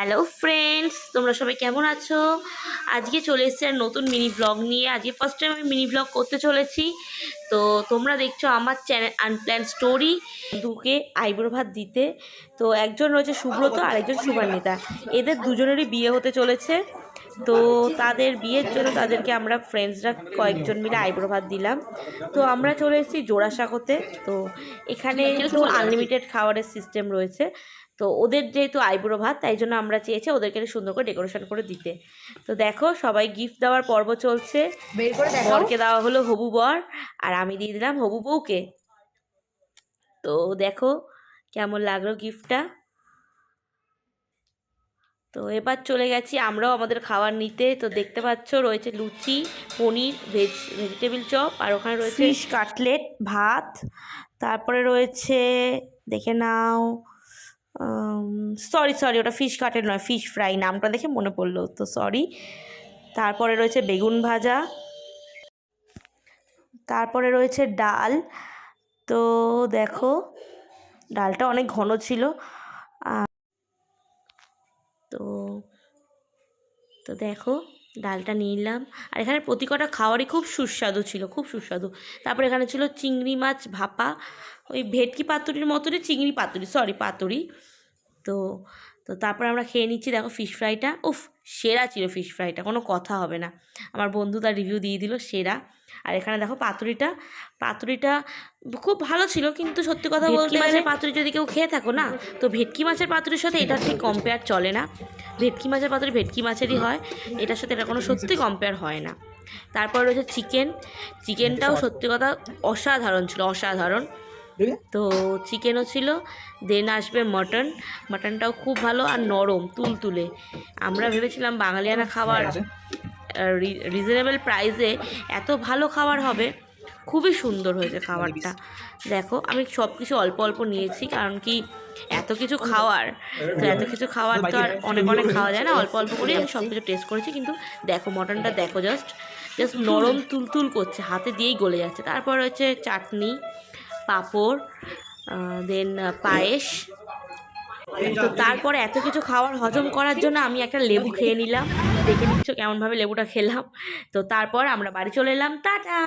Hello friends, তোমরা সবাই কেমন আছো? আজকে চলে এসেছি আর নতুন মিনি ব্লগ নিয়ে। আজকে ফার্স্ট টাইম আমি মিনি ব্লগ করতে চলেছি। তো তোমরা দেখছো আমার চ্যানেল আনপ্ল্যান স্টোরি। দুকে আইব্রো ভাত দিতে, তো একজন রয়েছে সুব্রত আর একজন শুভান্বিতা। এদের দুজনেরই বিয়ে হতে চলেছে। তো তাদের বিয়ের জন্য তাদেরকে আমরা ফ্রেন্ডসরা কয়েকজন মিলে আইব্রো ভাত দিলাম। তো আমরা চলে এসেছি জোড়াসাঁকোতে। তো এখানে কিন্তু আনলিমিটেড খাবারের সিস্টেম রয়েছে। তো ওদের যেহেতু আইব্রো ভাত, তাই জন্য আমরা চেয়েছি ওদেরকে সুন্দর করে ডেকোরেশন করে দিতে। তো দেখো, সবাই গিফট দেওয়ার পর্ব চলছে। বরকে দেওয়া হলো হবু বর, আর আমি দিয়ে দিলাম হবু বউকে। তো দেখো কেমন লাগলো গিফটটা। তো এবার চলে গেছি আমরাও আমাদের খাবার নিতে। তো দেখতে পাচ্ছ রয়েছে লুচি, পনির, ভেজিটেবিল চপ, আর ওখানে রয়েছে ফিশ কাটলেট, ভাত। তারপরে রয়েছে, দেখে নাও, সরি ওটা ফিশ কাটলেট নয়, ফিশ ফ্রাই, নামটা দেখে মনে পড়লো, তো সরি। তারপরে রয়েছে বেগুন ভাজা, তারপরে রয়েছে ডাল। তো দেখো ডালটা অনেক ঘন ছিল। তো তো দেখো ডালটা নিলাম। আর এখানে প্রতি কটা খাওয়ারই খুব সুস্বাদু ছিল, খুব সুস্বাদু। তারপরে এখানে ছিল চিংড়ি মাছ ভাপা, ওই ভেটকি পাতুরির মতনই, চিংড়ি পাতুরি, সরি পাতুরি। তো তো তারপর আমরা খেয়ে নিচ্ছি। দেখো ফিশ ফ্রাইটা, উফ সেরা ছিল ফিশ ফ্রাইটা, কোনো কথা হবে না। আমার বন্ধু তার রিভিউ দিয়ে দিল সেরা। আর এখানে দেখো পাতুরিটা খুব ভালো ছিল, কিন্তু সত্যি কথা বলতে মাছের পাতুরি যদি কেউ খেয়ে থাকো না, তো ভেটকি মাছের পাতুরির সাথে এটা ঠিক কম্পেয়ার চলে না। ভেটকি মাছের পাতুরি ভেটকি মাছেরই হয়, এটার সাথে এটা কোনো সত্যি কম্পেয়ার হয় না। তারপর রয়েছে চিকেনটাও সত্যি কথা অসাধারণ ছিল, অসাধারণ। তো চিকেনও ছিল। দেন আসবে মাটনটাও খুব ভালো আর নরম তুলতুলে। আমরা ভেবেছিলাম বাঙালিয়ানা খাবার, রিজনেবল প্রাইসে এত ভালো খাবার হবে। খুবই সুন্দর হয়েছে খাবারটা। দেখো আমি সব কিছু অল্প অল্প নিয়েছি, কারণ কি এত কিছু খাওয়ার, তো এত কিছু খাওয়ার তো আর অনেক অনেক খাওয়া যায় না। অল্প অল্প করে আমি সব কিছু টেস্ট করেছি। কিন্তু দেখো মটনটা দেখো, জাস্ট নরম তুলতুল করছে, হাতে দিয়েই গলে যাচ্ছে। তারপর হচ্ছে চাটনি, পাঁপড়, দেন পায়েস। তো তারপরে এত কিছু খাবার হজম করার জন্য আমি একটা লেবু খেয়ে নিলাম। দেখে নিচ্ছ কেমনভাবে লেবুটা খেলাম। তো তারপর আমরা বাড়ি চলে এলাম, টাটা।